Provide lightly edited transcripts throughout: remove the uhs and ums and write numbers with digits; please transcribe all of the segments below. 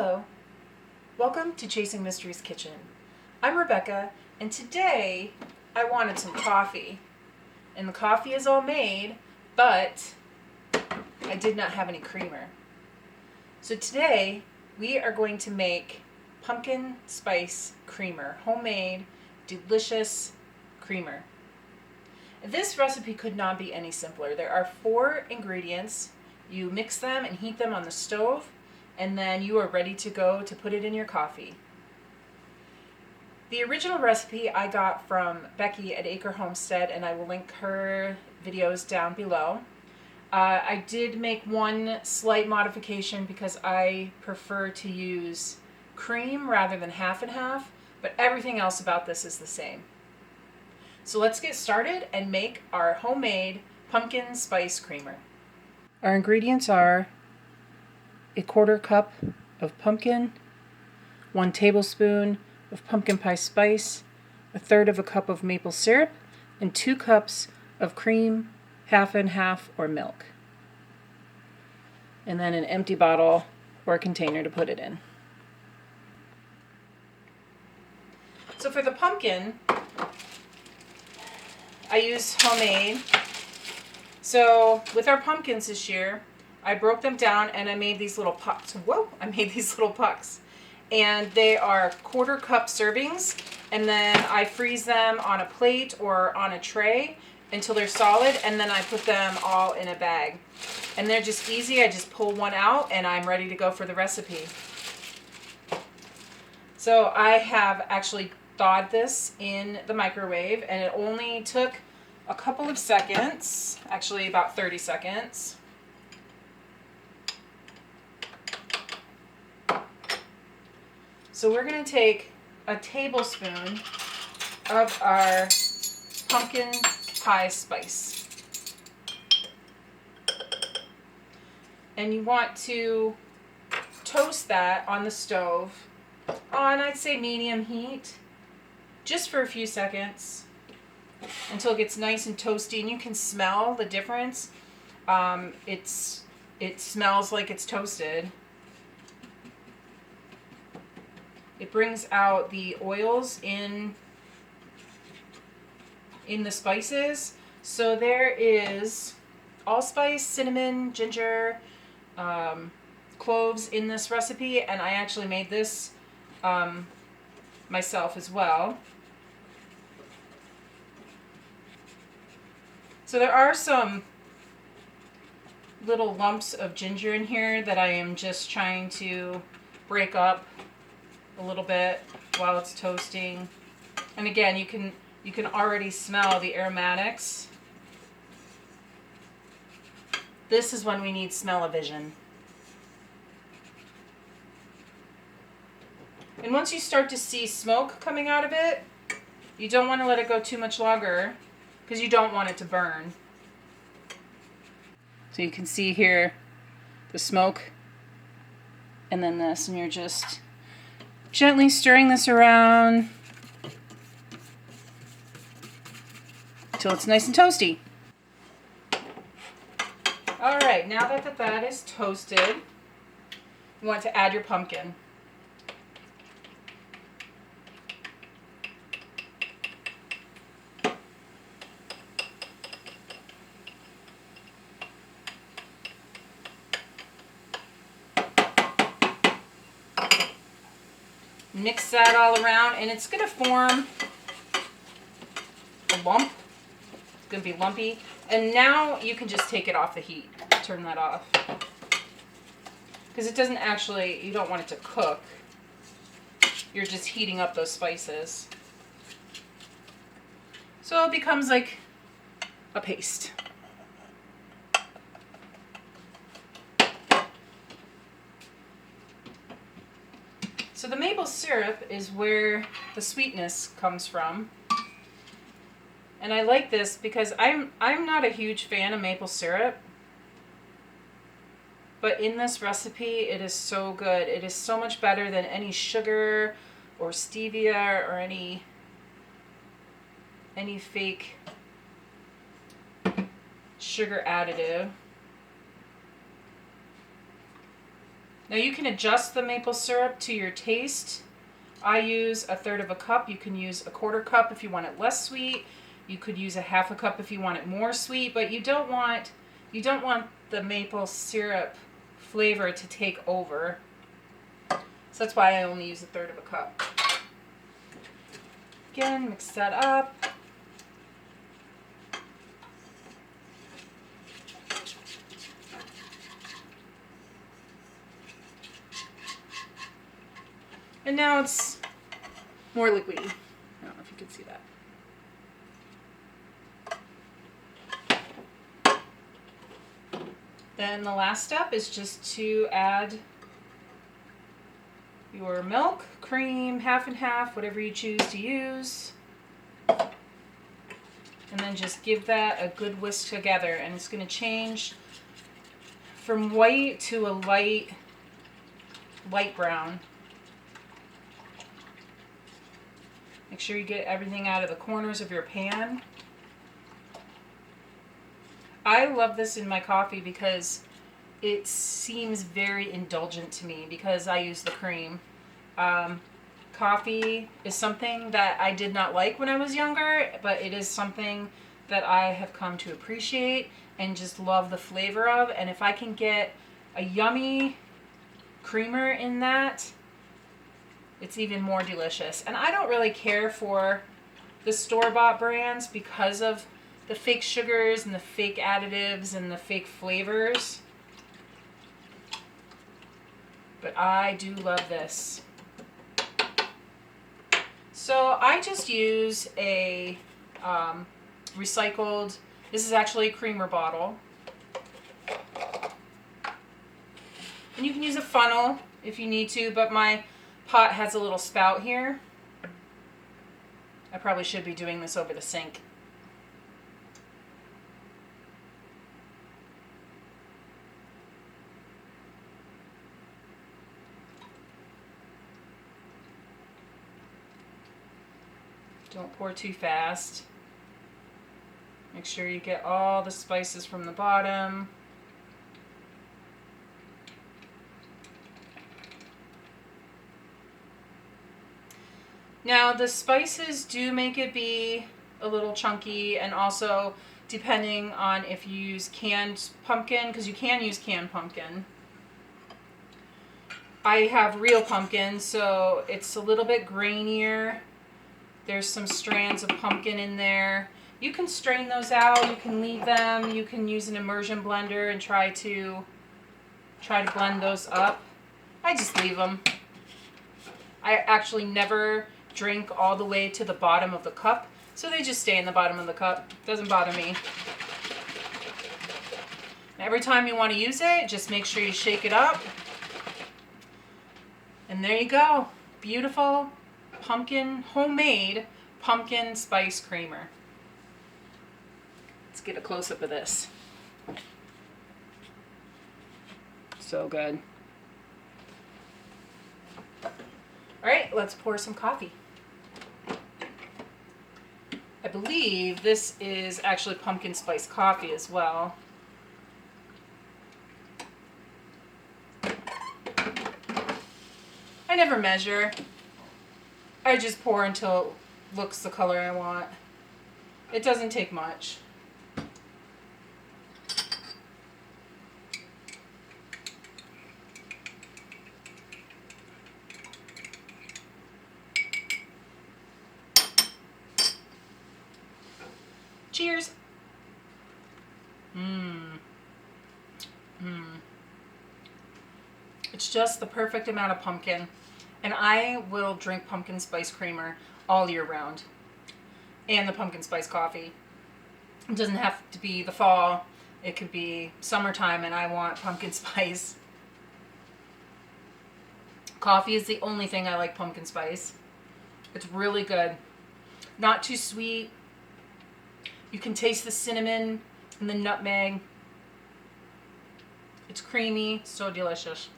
Hello, welcome to Chasing Mysteries Kitchen. I'm Rebecca, and today I wanted some coffee. And the coffee is all made, but I did not have any creamer. So today we are going to make pumpkin spice creamer, homemade, delicious creamer. This recipe could not be any simpler. There are 4 ingredients. You mix them and heat them on the stove, and then you are ready to go to put it in your coffee. The original recipe I got from Becky at Acre Homestead, and I will link her videos down below. I did make one slight modification because I prefer to use cream rather than half and half, but everything else about this is the same. So let's get started and make our homemade pumpkin spice creamer. Our ingredients are a 1/4 cup of pumpkin, 1 tablespoon of pumpkin pie spice, 1/3 cup of maple syrup, and 2 cups of cream, half and half, or milk. And then an empty bottle or container to put it in. So for the pumpkin, I use homemade. So with our pumpkins this year, I broke them down and I made these little pucks. I made these little pucks. And they are 1/4 cup servings. And then I freeze them on a plate or on a tray until they're solid. And then I put them all in a bag. And they're just easy. I just pull one out and I'm ready to go for the recipe. So I have actually thawed this in the microwave, and it only took a couple of seconds, actually about 30 seconds. So we're going to take a tablespoon of our pumpkin pie spice. And you want to toast that on the stove on, I'd say, medium heat, just for a few seconds until it gets nice and toasty, and you can smell the difference. It smells like it's toasted. It brings out the oils in the spices. So there is allspice, cinnamon, ginger, cloves in this recipe, and I actually made this myself as well. So there are some little lumps of ginger in here that I am just trying to break up a little bit while it's toasting. And again, you can already smell the aromatics. This is when we need smell-o-vision. And once you start to see smoke coming out of it, you don't want to let it go too much longer because you don't want it to burn. So you can see here the smoke and then this, and you're just gently stirring this around until it's nice and toasty. All right, now that is toasted, you want to add your pumpkin. Mix that all around, and it's going to form a lump. It's going to be lumpy. And now you can just take it off the heat. Turn that off. Because it doesn't actually, you don't want it to cook. You're just heating up those spices. So it becomes like a paste. So the maple syrup is where the sweetness comes from. And I like this because I'm not a huge fan of maple syrup. But in this recipe, it is so good. It is so much better than any sugar or stevia or any fake sugar additive. Now you can adjust the maple syrup to your taste. I use 1/3 cup. You can use 1/4 cup if you want it less sweet. You could use 1/2 cup if you want it more sweet, but you don't want the maple syrup flavor to take over. So that's why I only use 1/3 cup. Again, mix that up. And now it's more liquidy. I don't know if you can see that. Then the last step is just to add your milk, cream, half and half, whatever you choose to use. And then just give that a good whisk together. And it's going to change from white to a light brown. Make sure you get everything out of the corners of your pan. I love this in my coffee because it seems very indulgent to me because I use the cream. Coffee is something that I did not like when I was younger, but it is something that I have come to appreciate and just love the flavor of. And if I can get a yummy creamer in that, it's even more delicious. And I don't really care for the store-bought brands because of the fake sugars and the fake additives and the fake flavors. But I do love this. So I just use a recycled, this is actually a creamer bottle. And you can use a funnel if you need to, but my pot has a little spout here. I probably should be doing this over the sink. Don't pour too fast. Make sure you get all the spices from the bottom. Now the spices do make it be a little chunky, and also depending on if you use canned pumpkin, because you can use canned pumpkin. I have real pumpkin, so it's a little bit grainier. There's some strands of pumpkin in there. You can strain those out, you can leave them, you can use an immersion blender and try to blend those up. I just leave them. I actually never drink all the way to the bottom of the cup, so they just stay in the bottom of the cup. Doesn't bother me. Every time you want to use it, just make sure you shake it up. And there you go. Beautiful pumpkin, homemade pumpkin spice creamer. Let's get a close-up of this. So good. All right, let's pour some coffee. I believe this is actually pumpkin spice coffee as well. I never measure. I just pour until it looks the color I want. It doesn't take much. Cheers. It's just the perfect amount of pumpkin. And I will drink pumpkin spice creamer all year round. And the pumpkin spice coffee. It doesn't have to be the fall. It could be summertime and I want pumpkin spice. Coffee is the only thing I like pumpkin spice. It's really good. Not too sweet. You can taste the cinnamon and the nutmeg. It's creamy, so delicious.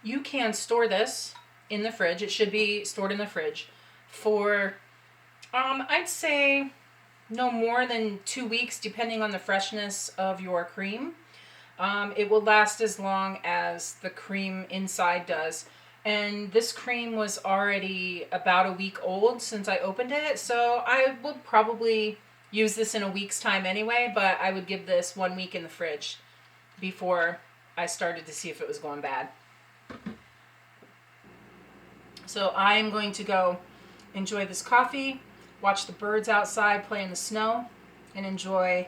You can store this in the fridge. It should be stored in the fridge for, I'd say no more than 2 weeks, depending on the freshness of your cream. It will last as long as the cream inside does. And this cream was already about a week old since I opened it, so I will probably use this in a week's time anyway, but I would give this 1 week in the fridge before I started to see if it was going bad. So I'm going to go enjoy this coffee, watch the birds outside play in the snow, and enjoy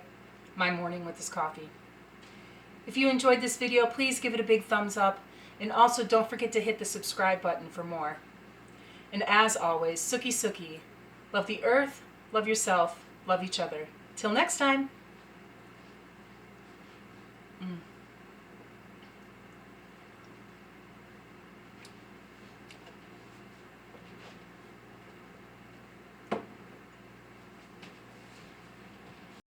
my morning with this coffee. If you enjoyed this video, please give it a big thumbs up, and also don't forget to hit the subscribe button for more. And as always, Suki Suki, love the earth, love yourself, love each other. Till next time.